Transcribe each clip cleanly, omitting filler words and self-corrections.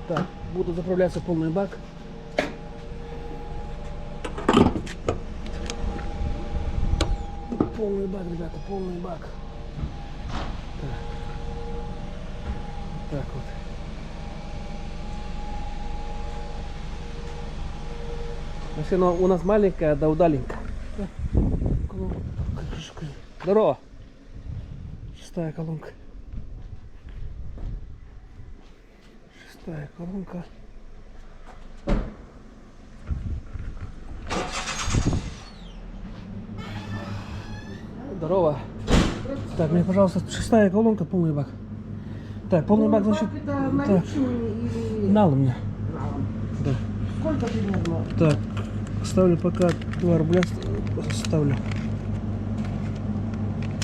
Так, буду заправляться полный бак. Полный бак, ребята, полный бак. Так, вот так вот. Машина у нас маленькая, да удаленькая. Здорово. 6-я колонка. 6-я колонка. Здорово. Так, мне, пожалуйста, 6-я колонка, полный бак. Так, полный бак, значит... Это наличными или... Налом мне. налом? Да. Сколько примерно? Так, ставлю пока 2 рубля, ставлю.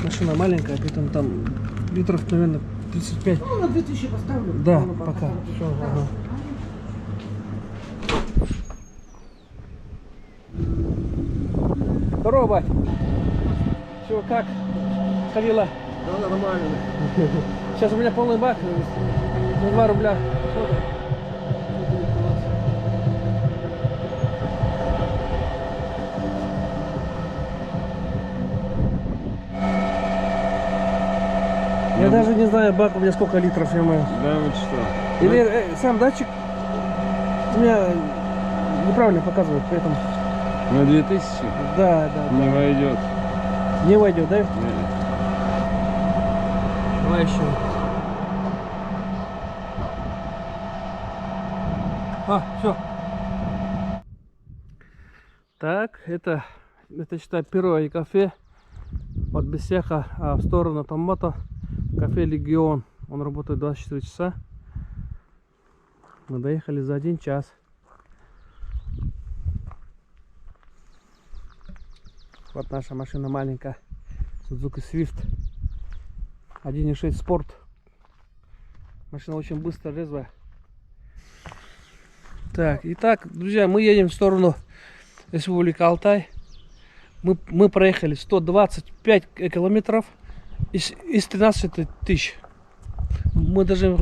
Машина маленькая, поэтому там литров, наверное, 35. Ну, на 2000 поставлю. Да, Ну, пока. Все, ага. Здорово, бать. Все, как? Ходила? Да, нормально. Сейчас у меня полный бак, на 2 рубля. Я даже не знаю, бак у меня сколько литров, я мою. Да, вот что. Или сам датчик у меня неправильно показывает, поэтому... На 2000 Да. не войдет. Не войдет, да? Нет. Давай еще. Все. Так, это считай перо и кафе от Бесеха, а в сторону Томато кафе Легион. Он работает 24 часа. Мы доехали за 1 час. Вот наша машина маленькая. Suzuki Swift 1.6 Sport. Машина очень быстрая, резвая. Так, итак, друзья, мы едем в сторону Республики Алтай. Мы проехали 125 километров из 13 тысяч. Мы должны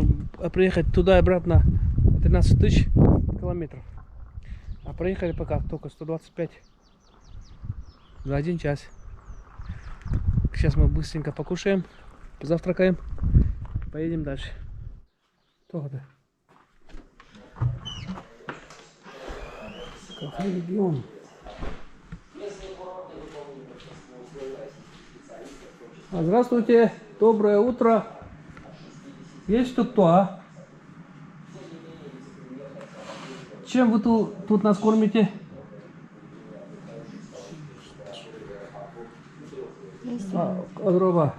приехать туда и обратно 13 тысяч километров. А проехали пока только 125 за 1 час. Сейчас мы быстренько покушаем, позавтракаем, поедем дальше. Кафе Легион. Здравствуйте, доброе утро. Есть кто-то, а? Чем вы тут нас кормите? Здорово.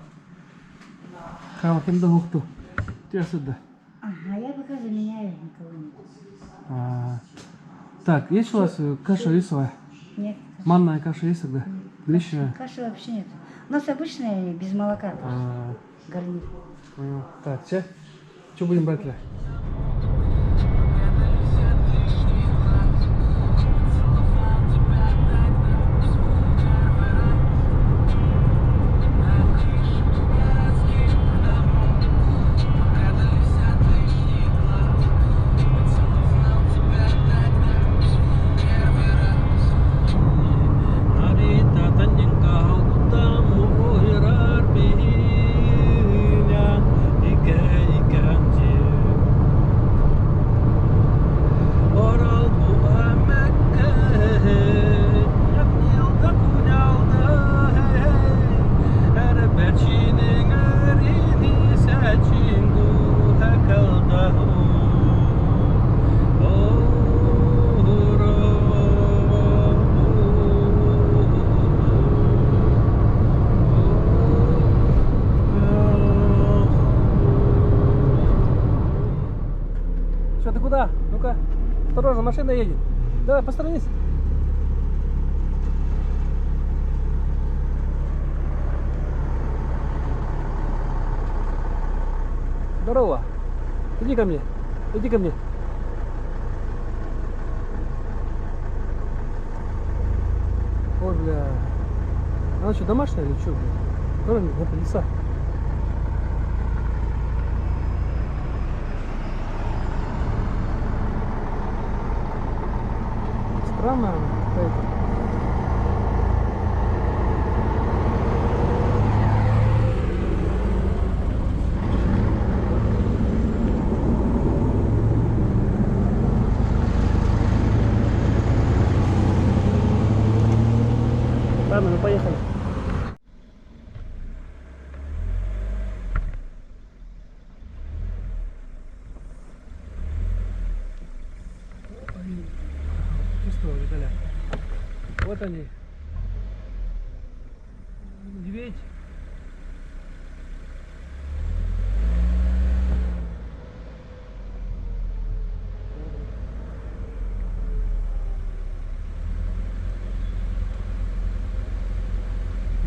Как им дохту? Ты сюда. Ага, я пока заменяю никого. Так, есть у вас каша рисовая? Нет. Манная каша есть тогда? Гречневая? Каши вообще нет. У нас обычная, без молока. Гарнир. Понял. Так, что будем брать-то? Куда? Ну-ка, осторожно, машина едет. Давай, посторонись. Здорово. Иди ко мне. Иди ко мне. Ой, бля. Она что, домашняя или что, бля? Это лиса. Там, наверное, какая-то. Ладно, мы поехали. Чувствовал, Виталя? Вот они. Медведь.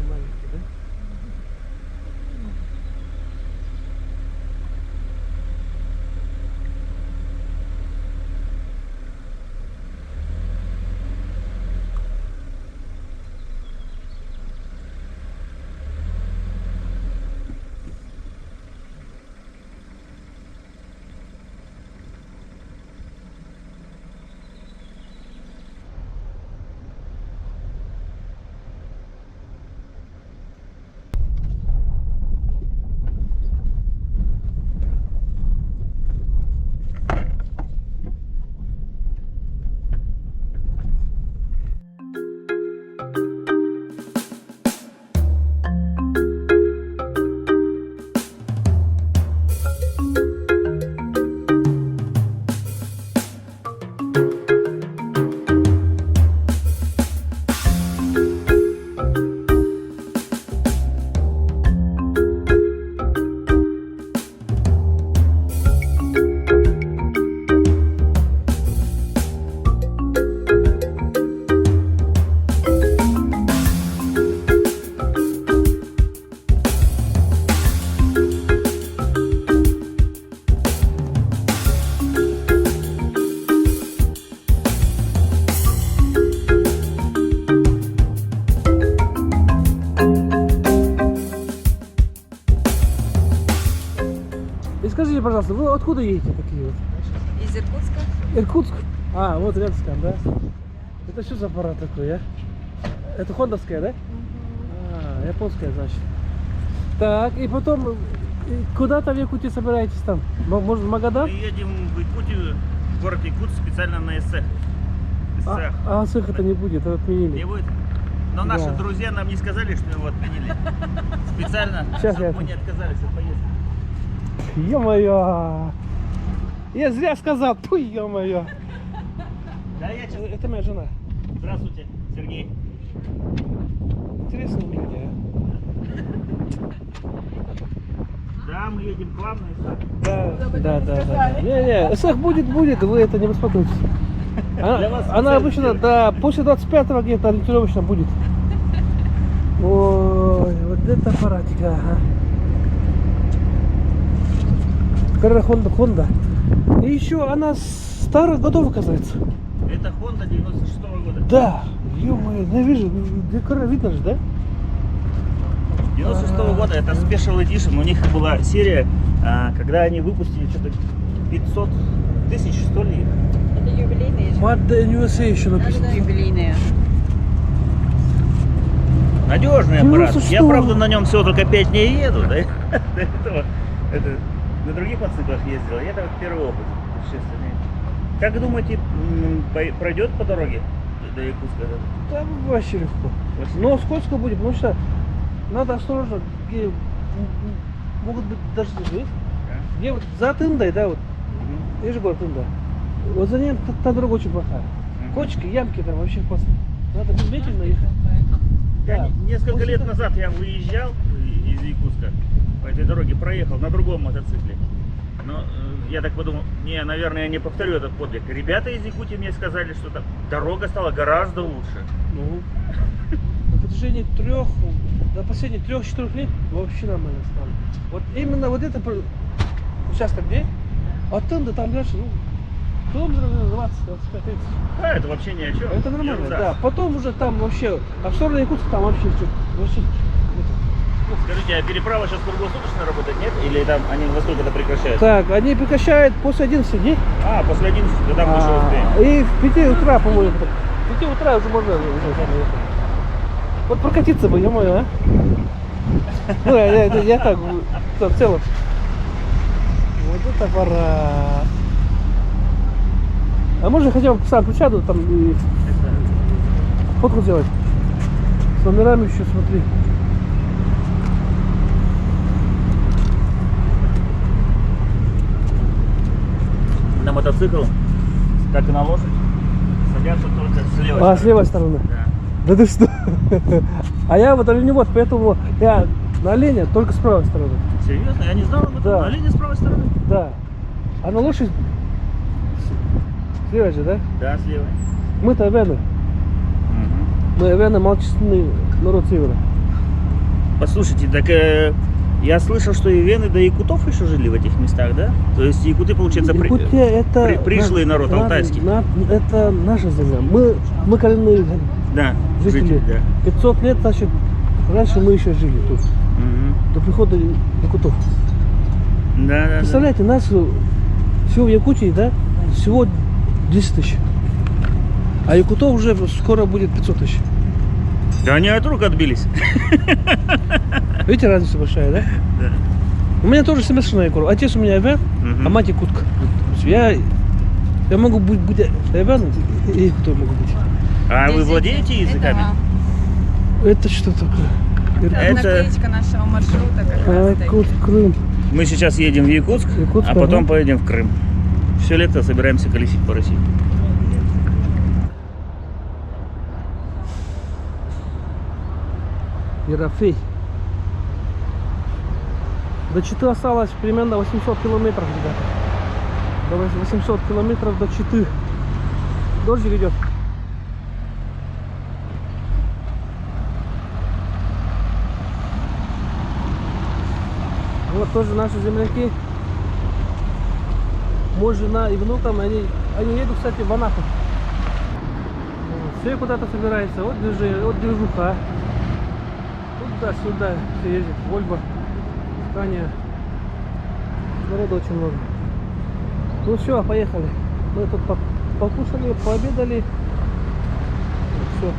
Маленький, да? И скажите, пожалуйста, вы откуда едете такие вот? Из Иркутска. Иркутск? А, вот рядом, да? Это что за аппарат такой, а? Это хондовская, да? А, японская, значит. Так, и потом, куда-то в Якутии собираетесь там? Может, в Магадан? Мы едем в Якутию, в город Якутск, специально на СЭХ. А СЭХ это не будет, это отменили. Не будет? Но наши Да. друзья нам не сказали, что его отменили. Специально, Сейчас чтобы я- мы не отказались от поездки. Ё-моё! Я зря сказал, пуй, ё-моё! Да, я сейчас... Это моя жена. Здравствуйте, Сергей. Интересные люди, Да, мы едем к вам на СЭХ. Да. Не, СЭХ будет, вы это не беспокойтесь. Для вас Она специально обычно, сделали. да, после 25-го где-то ориентировочно будет. Ой, вот это аппаратика, ага. Какая Honda. И еще она старых годов, оказывается. Это Honda 96-го года. Да, ё-моё, я вижу, видно же, да? 96-го года, это Special Edition. У них была серия, когда они выпустили что-то 500 тысяч, что ли. Это юбилейные же. Made in USA еще написано. Юбилейные. Надежный Ну, аппарат. за Я, что? правда, на нем всего только 5 дней еду, да? До этого это, на других мотоциклах ездил. Я так первый опыт путешествия. Как думаете, пройдет по дороге до Якутска? Там вообще легко. Вообще. Но скользко будет, потому что надо осторожно, где могут быть дожди, видишь? Да? Где вот за Тындой, да, вот, Мгм. есть же город Тында. Вот за ним та дорога очень плохая. Мгм. Кочки, ямки там вообще опасно. Надо медленно ехать. Я Да. несколько После лет того- назад я выезжал из Якутска, по этой дороге проехал на другом мотоцикле. Но я так подумал, наверное, я не повторю этот подвиг. Ребята из Якутии мне сказали, что там дорога стала гораздо лучше. Ну, на протяжении до последних 3-4 лет вообще нормально стало. Вот именно вот это участок где? От Тында там дальше, ну, километров 20-25-30. Да, это вообще ни о чем. Это нормально, Ерунда. да. Потом уже там вообще, а в сторону Якутска там вообще что? Вообще, Скажите, а переправа сейчас круглосуточно работает, нет? Или там они во сколько-то прекращают? так, они прекращают после 11 дней. А, после 11, тогда мы еще успеем. И в 5 утра, по-моему, так. 5 утра уже можно ехать. Вот прокатиться бы, ё-моё, а? Ну, я так, в целом. Вот это пора. А можно хотя бы сам присяду там и фотку сделать? С номерами еще смотри. На мотоцикл, как и на лошадь, садятся только с левой А, с левой стороны? Да. Да ты что? А я вот оленевод, поэтому я на оленя только с правой стороны. Серьезно? Я не знал об этом. Да. На оленя с правой стороны? Да. А на лошадь с левой же, да? Да, с левой. Мы-то вены. Мы вены малочисленный народ севера. Послушайте, так я слышал, что и вены до якутов еще жили в этих местах, да? То есть якуты, получается, Якутия это пришлый народ алтайский. Это наша земля. Мы коренные Да, жители. да. 500 лет, значит, раньше мы еще жили тут. Мгм. До прихода якутов. Да, да, да. Представляете, нас всего в Якутии, да, всего 10 тысяч. А якутов уже скоро будет 500 тысяч. Да они от рук отбились. Видите, разница большая, да? Да. У меня тоже смешанная кровь. Отец у меня эвен, Мгм. а мать якутка. Я могу быть эвен и якутой могу быть. А вы Здесь владеете эти- языками? Это что такое? Это Это- наклеечка нашего маршрута как раз таки. Крым. Мы сейчас едем в Якутск, Якутск, а потом ага. поедем в Крым. Все лето собираемся колесить по России. Ерофей. До Читы осталось примерно 800 километров, ребята. До 800 километров до Читы. Дождик идет. Вот тоже наши земляки. Мой жена и внук там, они едут, кстати, в Анапу. Все куда-то собираются. Вот движуха. Туда-сюда все ездят. Вольво, Скания. Народу очень много. Ну все, поехали. Мы тут покушали, пообедали. Все.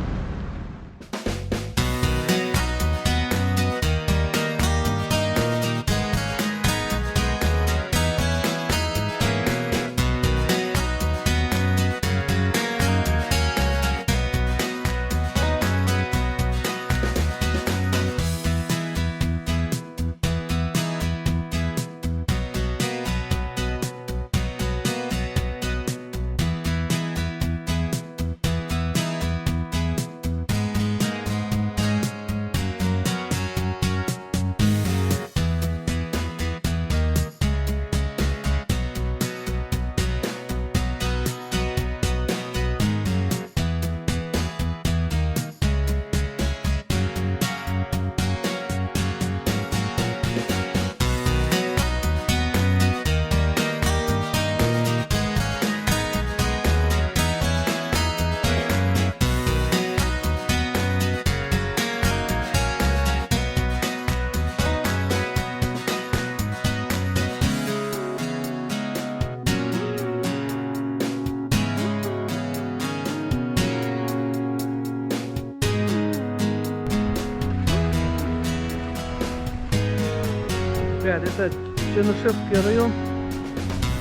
Ребят, это Чернышевский район,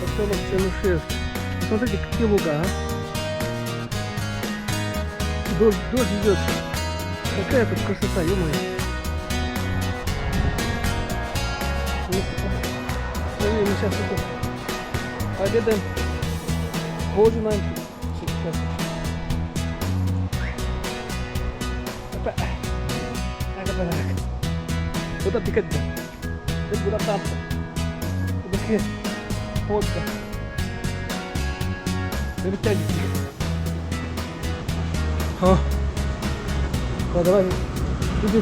поселок Чернышевск. Посмотрите, какие луга, а? Дождь идет. Какая тут красота, ё-моё. Смотри, мы сейчас тут пообедаем, поужинаем. Сейчас. Опа. Так. Вот отдыхать-то. Это будет тапка. Это фотка. Это тянет. О. Ну, давай. Иди.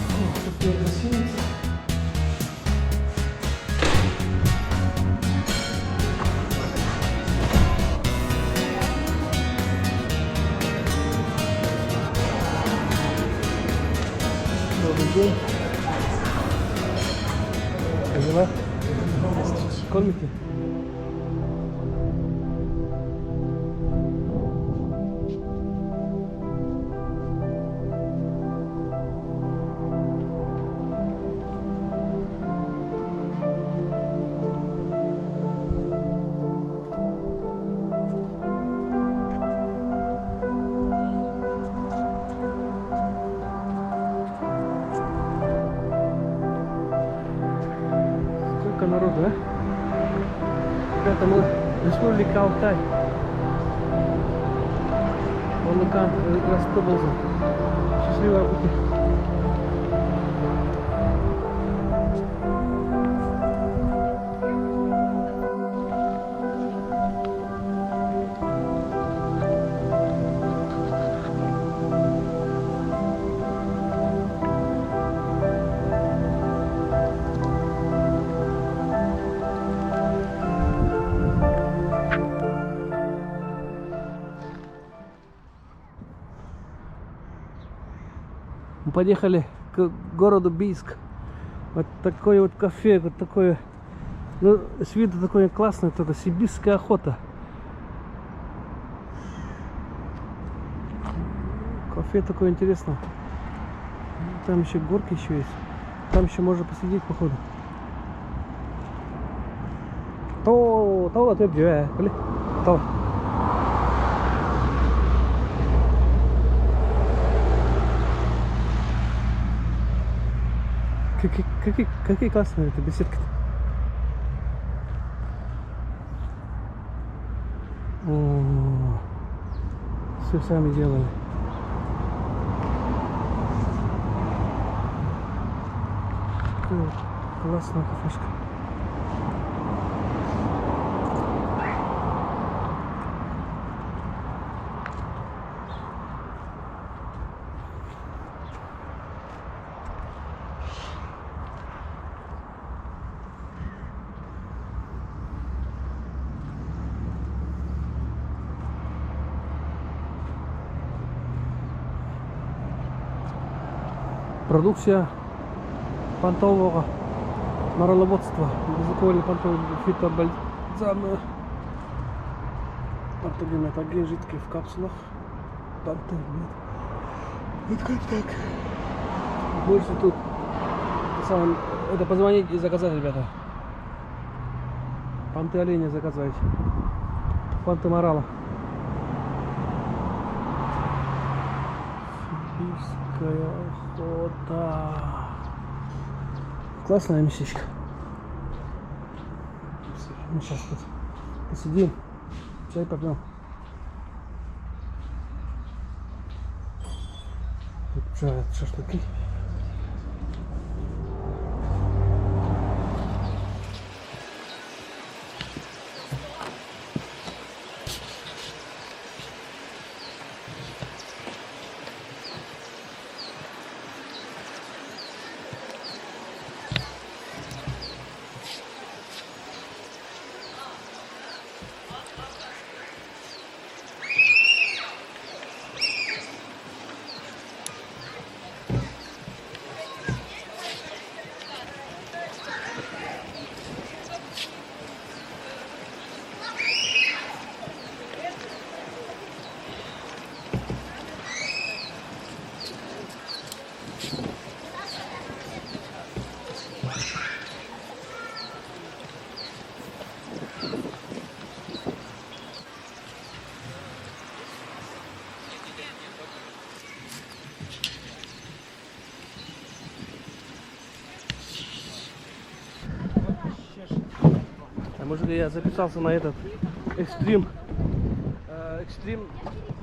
О, какие гостиницы. Добрый день. Как дела? народу, а? Ребята, мы Республика Алтай. Волокан, Ростов-Волзан. Счастливого пути. Мы подъехали к городу Бийск. Вот такое вот кафе, вот такое, ну, с виду такое классное, только сибирская охота. Кафе такое интересное. Там еще горки еще есть. Там еще можно посидеть, походу. То là tuyệt vời. То. Какие классные это беседки. Все сами делали. Какая классная кафешка. Продукция понтового мароловодства, безалкогольный понтовый фитобальзам, пантогенетоген жидкий в капсулах, пантогенет. Вот как так. Больше тут сам, это позвонить и заказать, ребята. Панты оленя заказать. Панты морала. Сибирская охота. Классное местечко. Мы сейчас тут посидим, чай попьем. Тут жарят шашлыки. Может, я записался на этот экстрим. Экстрим.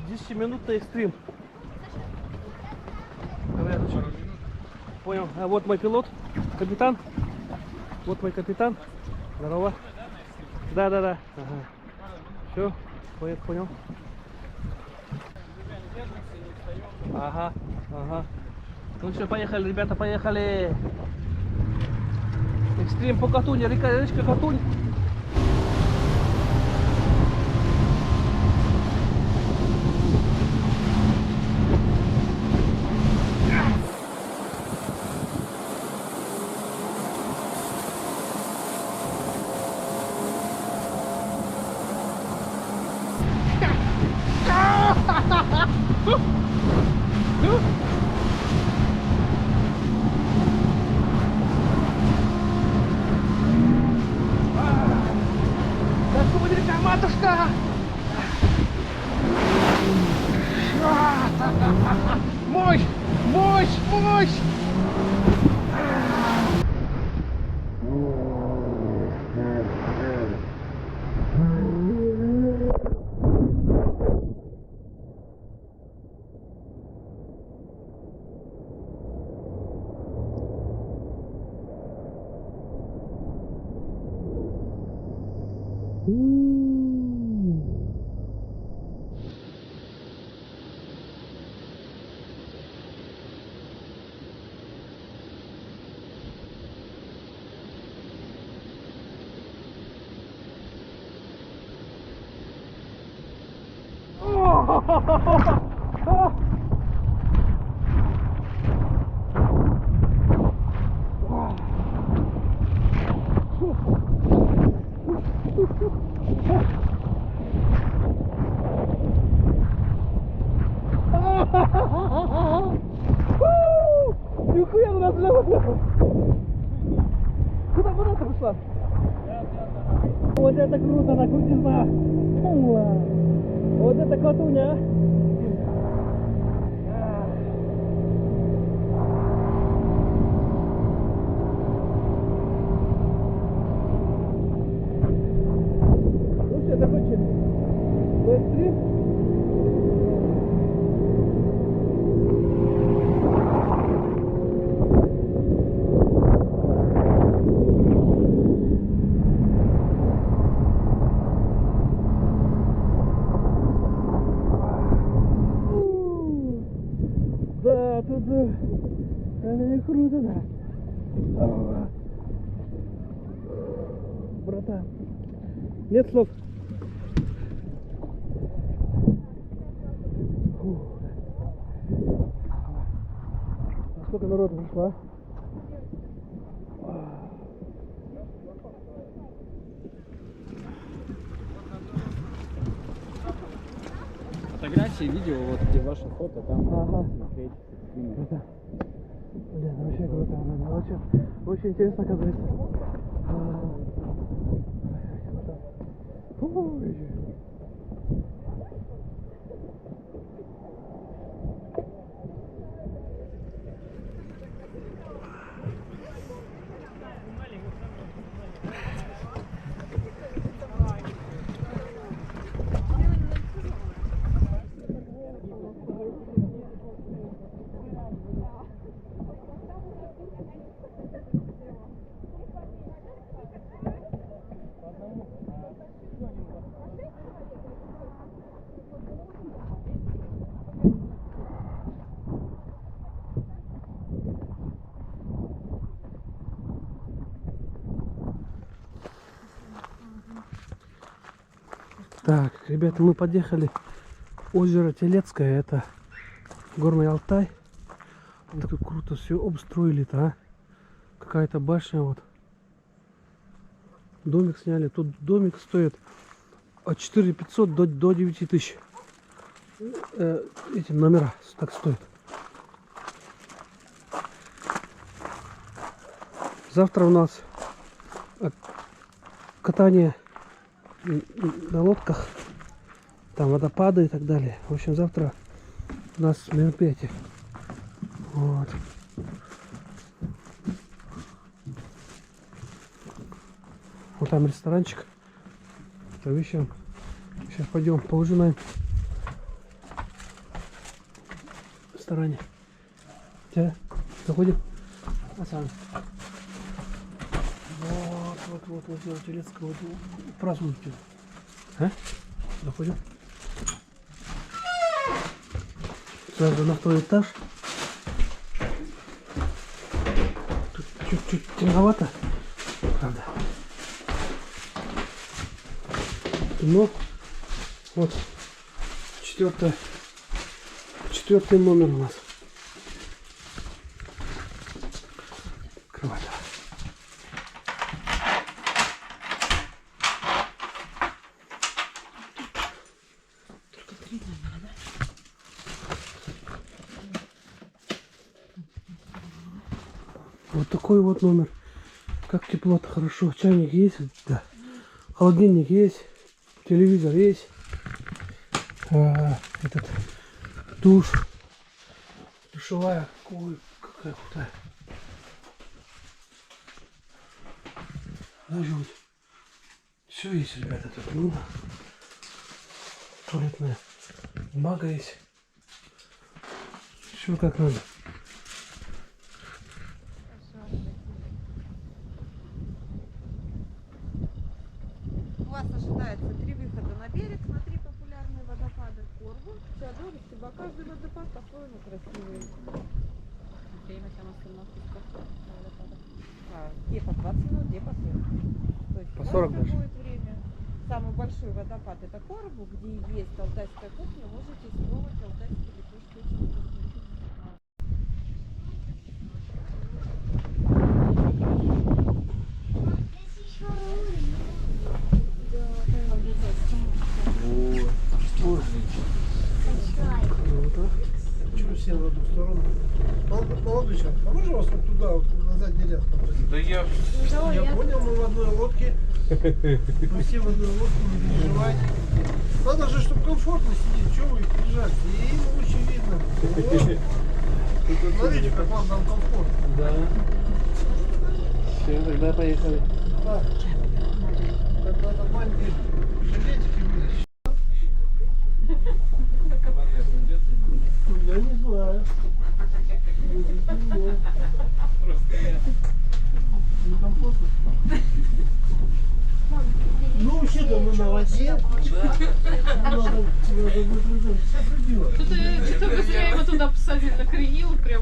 10-минутный экстрим. Понял. А вот мой пилот, капитан. Вот мой капитан. Здорово. Да. Ага. Все. Понял. Ага. Ну что, поехали, ребята, поехали. Экстрим по Катуни, речка Катунь. Матушка! Мощь! Нихуя у нас Куда ты пошла? Вот это круто, на крутизна. Вот это катуня. Ну все, закончили. Быстрее. Да, тут это не круто, да. Братан, нет слов. А сколько народу пришло? Фотографии, видео, вот где ваше фото, там Ага. смотреть. Круто. Блин, вообще круто. Очень интересно, оказывается. Ой. Так, ребята, мы подъехали. Озеро Телецкое, это Горный Алтай. Там так круто все обстроили-то, а. Какая-то башня вот. Домик сняли. Тут домик стоит от 4500 до 9000. Эти номера так стоят. Завтра у нас катание на лодках, там водопады и так далее. В общем, завтра у нас мероприятие. Вот. Вот там ресторанчик. За вечером. Сейчас пойдем поужинаем в ресторане. Заходим. Асан. Вот озеро Телецкое. Вот, празднуйте. А? Заходим. Сразу на второй этаж. Тут чуть-чуть темновато, правда. Но вот четвертый номер у нас. Кровать. Вот такой вот номер. Как тепло-то хорошо. Чайник есть, да. Холодильник есть. Телевизор есть. Этот душ. Душевая. Ой, какая крутая. Даже вот все есть, ребята, тут. Ну, туалетная бумага есть. Все как надо. вас ожидается 3 выхода на берег, на 3 популярные водопады. Корбу, Чадор, Стеба. Каждый водопад по-своему красивый. Время там остановки сколько на водопадах? Где по 20 минут, где по 40. То есть По 40 сколько даже. будет время. Самый большой водопад это Корбу, где есть алтайская кухня. Можете испробовать алтайские лепешки. Очень вкусные. Чего все в одну сторону? Молодой человек, а можно вас вот туда, вот, на задний ряд попросить? Да я... Я понял, мы в одной лодке. Мы все в одной лодке, не переживайте. Надо же, чтобы комфортно сидеть, чего вы их прижали? И им лучше видно. Вот. Смотрите, как вам там комфортно. Да. Все, тогда поехали. Так. Тогда нормальные жилетики вытащить. Я не знаю. Некомфортно. Ну, вообще-то мы на воде. Надо будет выжать. Что-то быстрее я его туда посадил, накренил прям.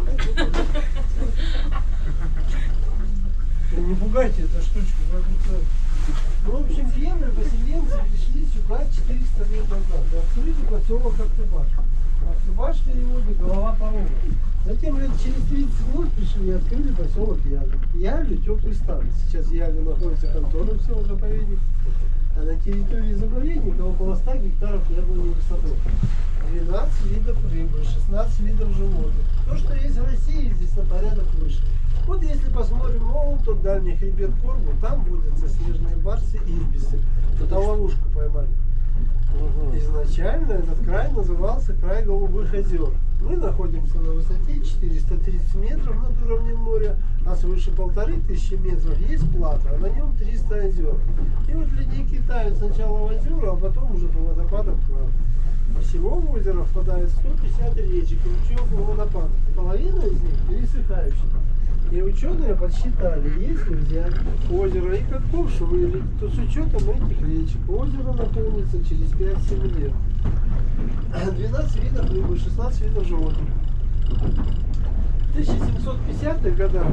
Не пугайте эту штучку. Ну, в общем, первые поселенцы пришли сюда 400 лет назад. И открыли поселок Актыбаш. Актыбаш в переводе голова порога. Затем лет через 30 год пришли и открыли поселок Ялю. Ялю теплый стан. Сейчас в Яле находится контора всего заповедника. А на территории заповедника около 100 гектаров яблоневых садов. 12 видов рыбы, 16 видов животных. То, что есть в России, здесь на порядок выше. Вот если посмотрим вон тот дальний хребет Корбу, там водятся снежные барсы и ибисы. Туда ловушку поймали. Изначально этот край назывался край Голубых озер. Мы находимся на высоте 430 метров над уровнем моря, а свыше 1500 метров есть плато, а на нем 300 озер. И вот ледники тают сначала в озера, а потом уже по водопадам к нам. Всего в озеро впадает 150 речек и ручьев и водопадов. Половина из них пересыхающих. И ученые подсчитали, если взять озеро и катков вылить, то с учетом этих речек озеро наполнится через 5-7 лет. 12 видов рыбы, 16 видов животных. В 1750-х годах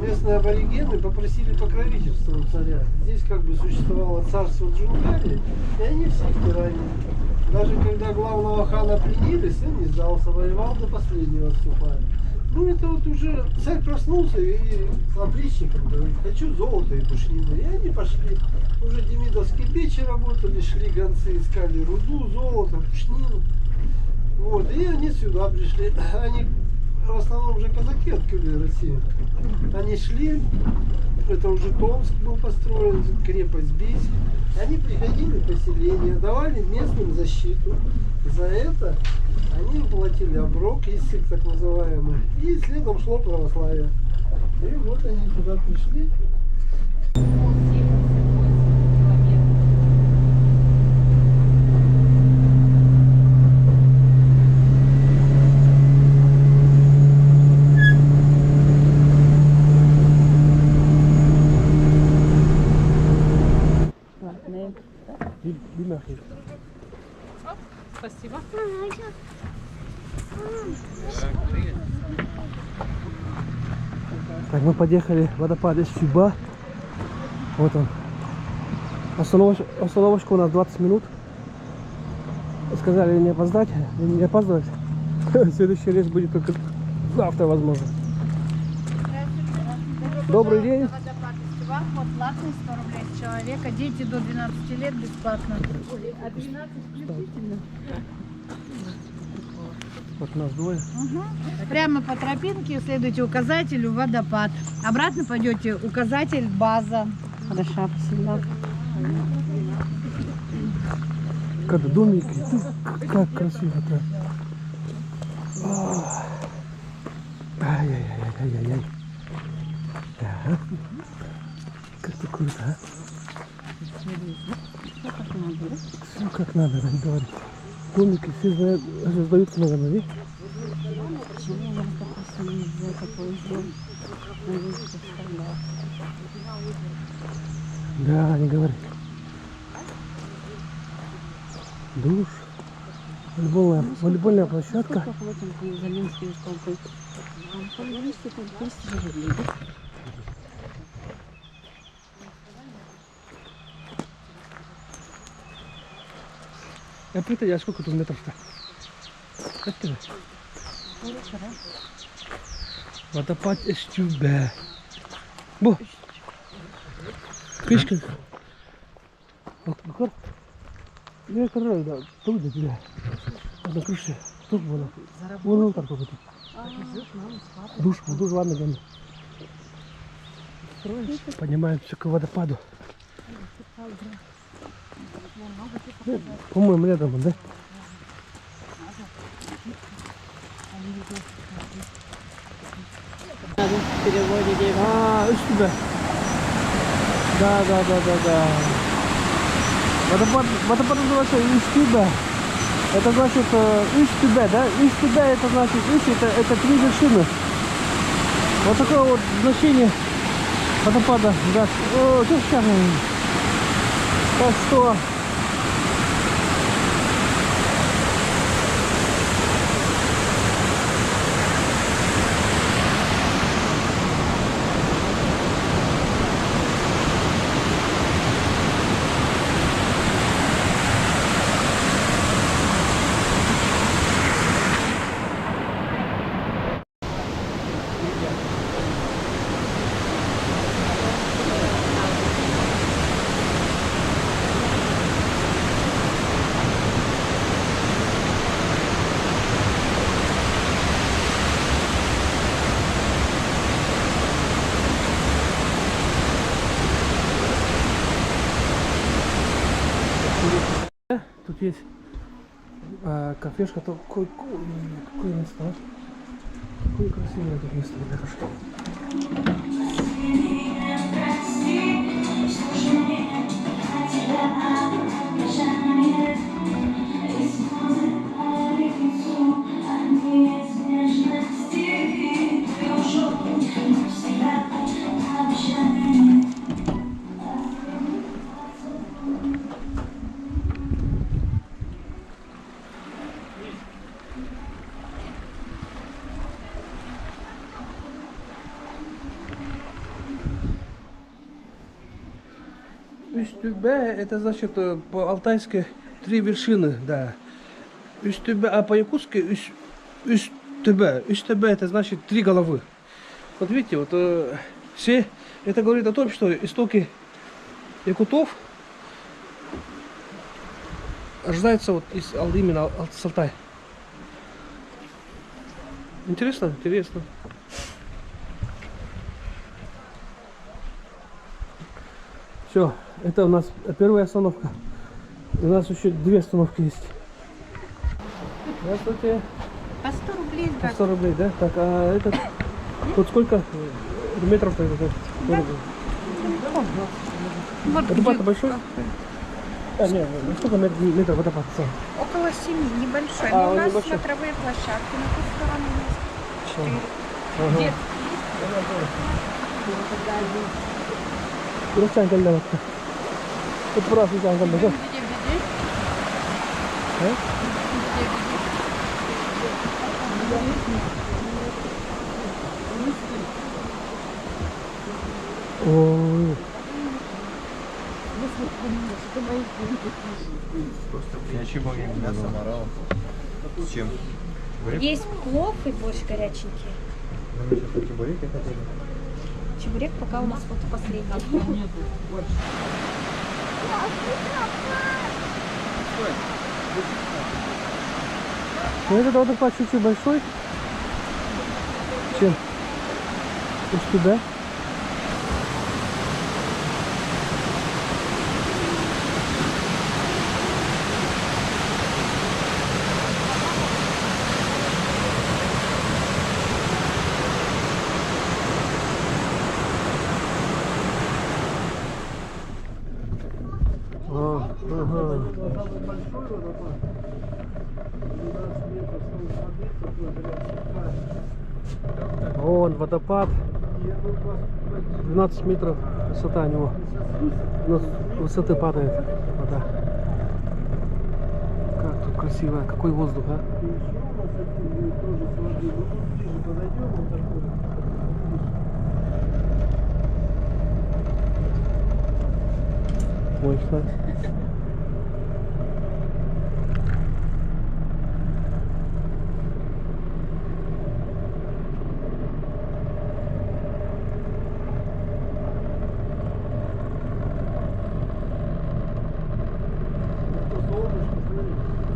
местные аборигены попросили покровительства у царя. Здесь как бы существовало царство Джунгари, и они всех тиранили. Даже когда главного хана пленили, сын не сдался, воевал до последнего отступая. Ну это вот уже царь проснулся и отличникам говорит, хочу золото и пушнины. И они пошли. Уже демидовские печи работали, шли гонцы, искали руду, золото, пушнину. Вот, и они сюда пришли. Они в основном же казаки открыли Россию. Они шли, это уже Томск был построен, крепость Бийск. Они приходили в поселение, давали местным защиту. За это они им платили оброк, иссык так называемый. И следом шло православие. И вот они туда пришли. Спасибо. Так, мы подъехали в водопад Стеба. Вот он. Остановочка у нас 20 минут. Сказали не опоздать, не опаздывать. Следующий рейс будет только завтра, возможно. Добрый день. Водопад Стеба, вход платный, 100 рублей с человека. Дети до 12 лет бесплатно. А 12 включительно. Вот нас двое. Прямо по тропинке следуйте указателю водопад. Обратно пойдете указатель база. Хорошо, спасибо. Как домики. Как красиво-то. Ай-яй-яй-яй-яй-яй. Ага. Как ты круто, а? Все как надо, так говорить. Домики все знают, сдаются, наверное, да? Да, не говори. душ, волейбольная площадка. Я пытаюсь, сколько тут метров-то? Это же. Водопад Üstübe. Bu. Книжка. Yukarı. Ne kadar da тут где? На крыше. Тут было. Вон он торговый. Душ, ладно, гоню. Поднимаемся к водопаду. По-моему, рядом, да? Üstübe. Да. Водопад называется Üstübe. Это значит Üstübe, да? Üstübe это значит это 3 вершины. Вот такое вот значение водопада. Да. О, сейчас. Так что... Тут есть кафешка, то какое место, а? Какое красивое тут место, ребятушки. Üstübe это значит по-алтайски 3 вершины, да. Üstübe, а по-якутски Üstübe. Üstübe это значит 3 головы. Вот видите, вот все это говорит о том, что истоки якутов рождаются вот из именно с Алтая. Интересно? Интересно. Все, это у нас первая остановка. У нас еще 2 остановки есть. Здравствуйте. По 100 рублей, По 100 рублей, да? Так, а этот... Тут сколько метров-то? Вот Водопад большой? А, нет, сколько метров водопад? Около 7, небольшой. А, Но у нас небольшой. смотровые площадки на ту сторону есть. 4. Ага. Детские Burası Çankırı'da baktı. Burası Çankırı'da. Gel. He? Ой. Есть плов и борщ горяченький. Чебурек пока у нас вот последний. Ну этот водопад чуть-чуть большой, чем Üstübe. Вон водопад, 12 метров высота у него, но высоты падает вода. красивая. Какой воздух, а? И еще у нас один будет тоже с воды. Ну, тут ближе подойдем, вот такой. Ой, кстати. Это солнышко, смотри.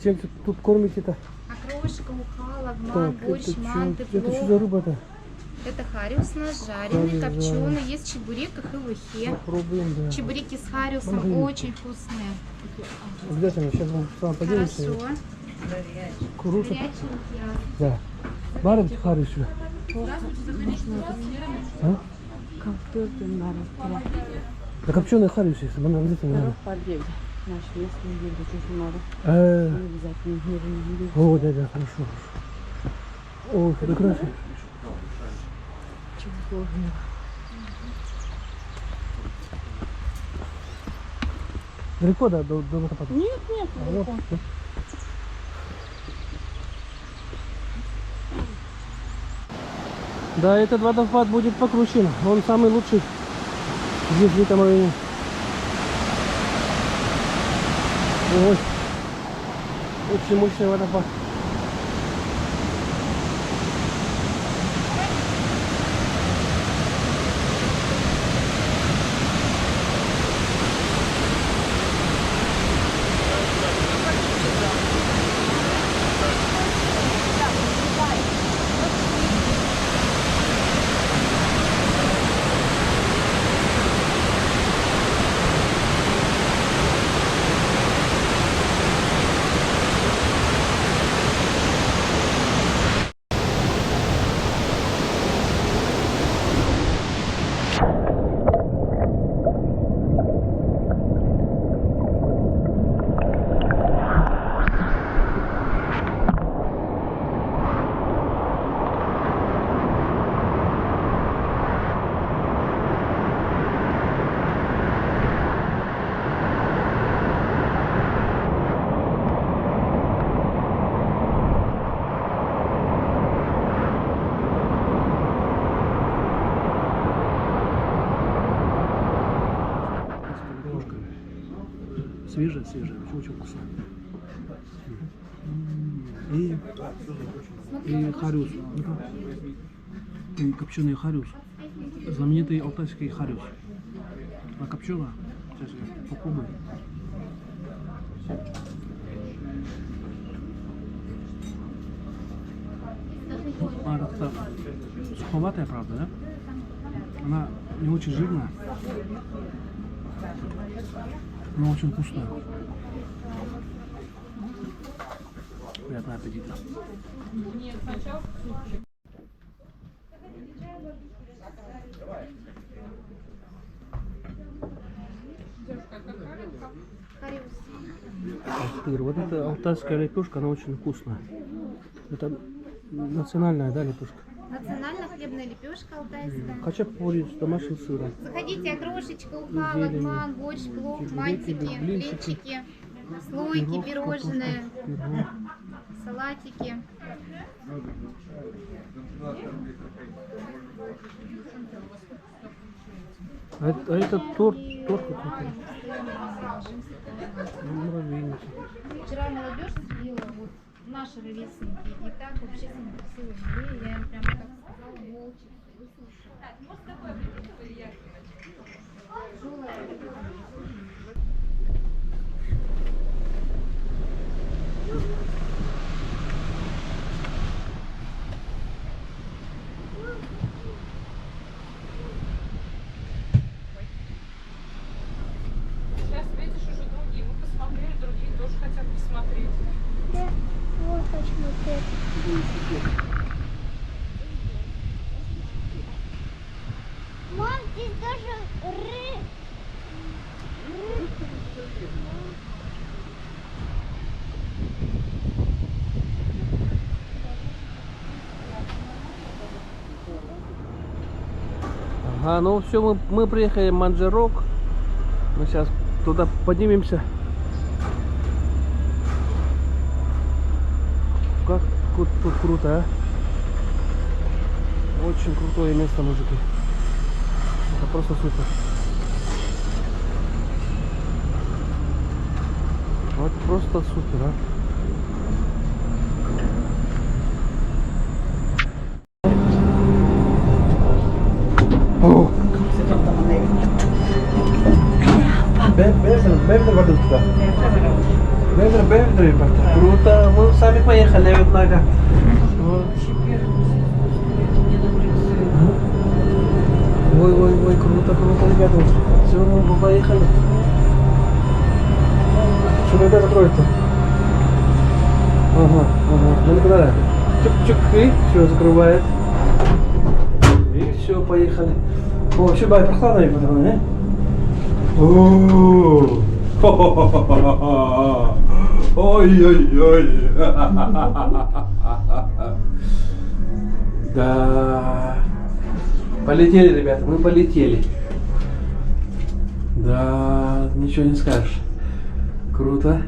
Чем тут кормите-то? Окрошка, ухала, Так, гман, борщ, манты, это что плов. за рыба-то? Это хариус жареный, Хариус копченый, есть чебурек, как и в ухе. Попробуем, да. Чебуреки с хариусом Маргарита. очень вкусные. Обязательно, сейчас мы с вами поделимся. Хорошо. Круто. Горяченькие. Да. Барим хариш. А? Да копченый хариш есть, мы обязательно. О, да, хорошо. О, фотография. Далеко, да, до водопада? Нет, А вот, да. Да, этот водопад будет покручен. Он самый лучший здесь, в этом районе. Ой, очень мощный водопад. Свежая, очень вкусно. И хариус. И копченый хариус. Знаменитый алтайский хариус. А копченая. Сейчас я попробую. Она как-то суховатая, правда, да? Она не очень жирная. Но очень вкусная. Приятного аппетита. Теперь вот эта алтайская лепешка, она очень вкусная. Это национальная, да, лепешка? Национальная хлебная лепешка алтайская. Хачапури с домашним сыром. Заходите, окрошечка, ухала, Зелень. гман, борщ, плов, Чебуреки, мальчики, блинчики. блинчики, слойки, Пирог, пирожные, картошка, пирог. салатики. А это торт какой-то. Муравейники. Вчера молодежь съела, вот наши ровесники, и так вообще самые красивые. Я им прям так сказала, молча. Сейчас видишь уже другие. Мы посмотрели, другие тоже хотят посмотреть. Вот почему Ага, ну все, мы приехали в Манджерок. Мы сейчас туда поднимемся. Как тут круто, а? Очень крутое место, мужики. Это просто супер. Вот просто супер, а? О! Бевдер воду туда. Бевдер, ребята. Круто. Мы сами поехали вот много. Ой, круто, ребята. Все, мы поехали. Что тогда закроется? Ага. Ну никуда. Чук-чук, и все закрывает. И все, поехали. О, вообще прохладно, ребята, не? Ой-ой-ой. Да. Полетели, ребята, мы полетели. Да, ничего не скажешь. Круто.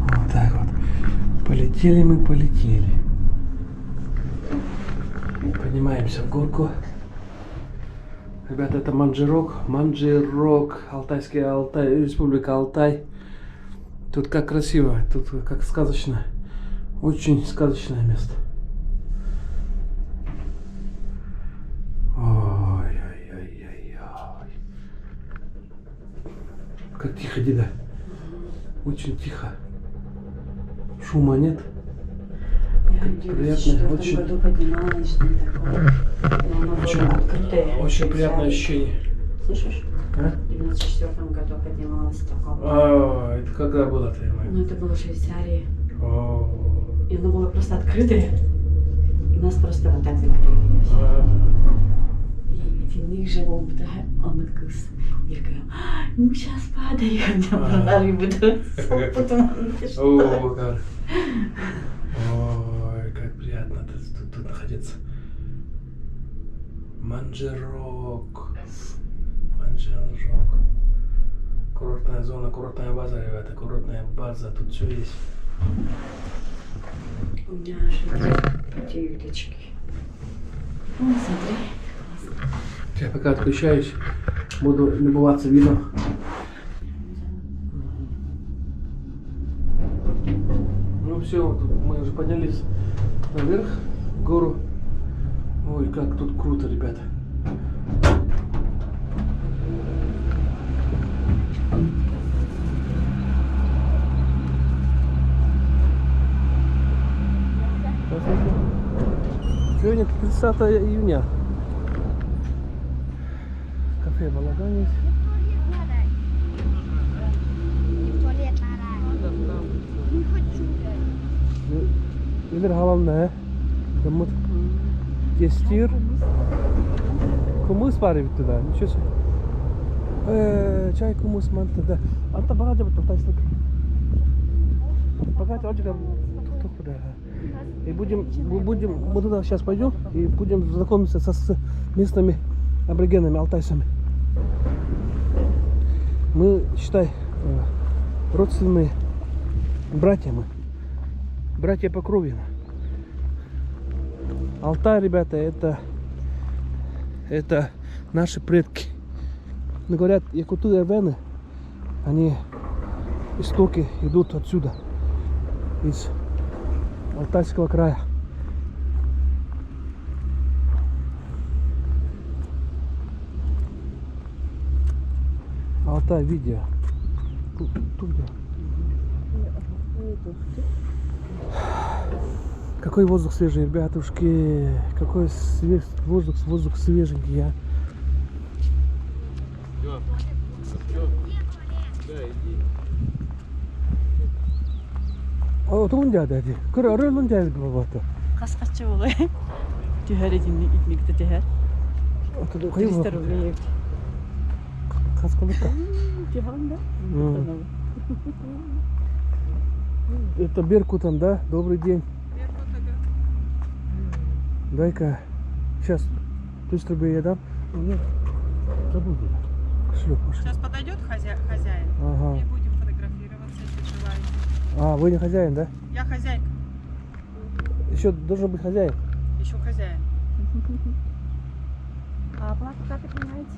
Вот так вот. Полетели мы, полетели. Поднимаемся в горку. Ребята, это Манджерок, Республика Алтай. Тут как красиво, тут как сказочно. Очень сказочное место. Ой. Как тихо, деда. Очень тихо. Шума нет. Приятно, очень. Очень приятное ощущение. Слышишь? А? В 94 году поднималась такого. А, это когда было-то? Ну, это было в Швейцарии. О. И оно было просто открытое. И нас просто вот так закрыли. И финник же он открылся. Я говорю, ну сейчас падаю. Я продали буду. Потом О, как. Ой, как приятно тут находиться. Манджерок. Курортная зона, курортная база, ребята, курортная база, тут все есть. У меня же уточки. Ну, смотри. Я пока отключаюсь, буду любоваться видом. Ну все, мы уже поднялись наверх, в гору. Ой, как тут круто, ребята. Сегодня 30 июня. Кафе Балаган есть. Nedir halam ne? Damut. Kestir. Kumus var bitti da. Nişo se. Çay kumus mantı da. Anta bagaja betul tasdik. Bagaja очень тук да. И мы туда сейчас пойдем и будем знакомиться с местными аборигенами, алтайцами. Мы, считай, родственные братья мы. Братья по крови. Алтай, ребята, это наши предки. Но говорят, якуты и вены, они истоки идут отсюда, из Алтайского края. Алтай видео. Тут где? Какой воздух свежий, ребятушки. Какой воздух свеженький, а. Тунда дади. Кыра рылын жазып болот. Каскачы болой. Тюхәр идинни итмекте тюхәр. 300 рублей. Каскалыка. Тюхәр. Это Беркутом, да? Добрый день. Дай-ка. Сейчас. 1000 рублей я дам. Нет. Забыл. Кошелек пошел. Сейчас подойдет хозяин, Ага. и будем фотографироваться, если желаете. А, вы не хозяин, да? Я хозяйка, Еще должен быть хозяин. еще хозяин. А оплата как принимаете?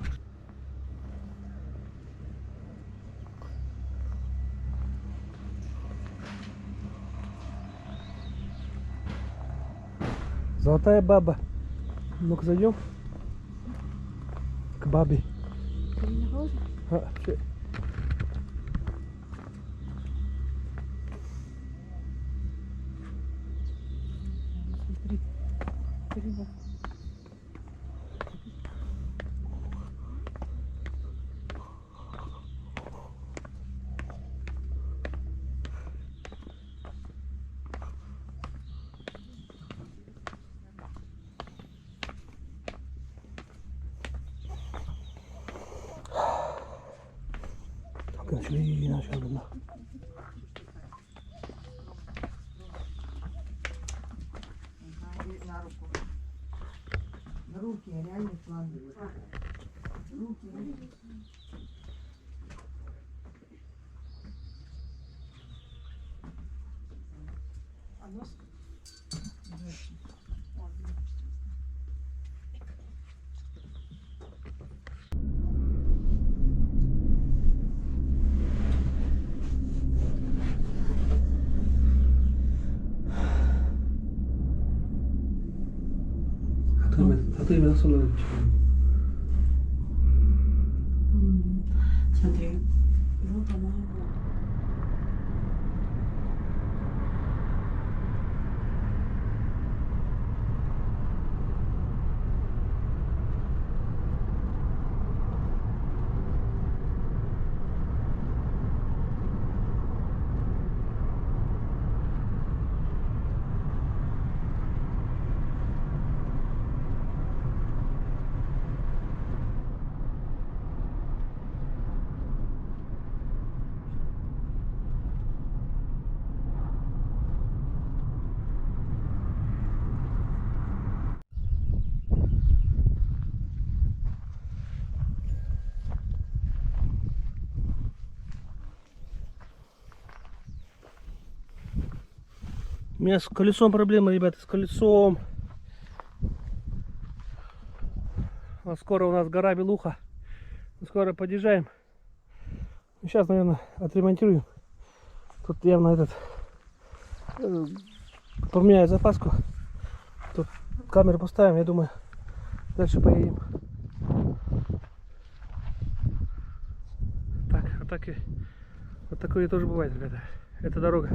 Золотая баба. Ну-ка зайдем. К бабе. А, всё. Так, начали, начали. Руки, реально план. Руки. А ты именно соло. Смотри. Ну, по-моему. У меня с колесом проблемы, ребята, с колесом. Скоро у нас гора Белуха. Скоро подъезжаем. Сейчас, наверное, отремонтируем. Тут явно этот поменяю запаску. Тут камеру поставим, я думаю, дальше поедем. Так, атаки. Вот такое тоже бывает, ребята. Это дорога.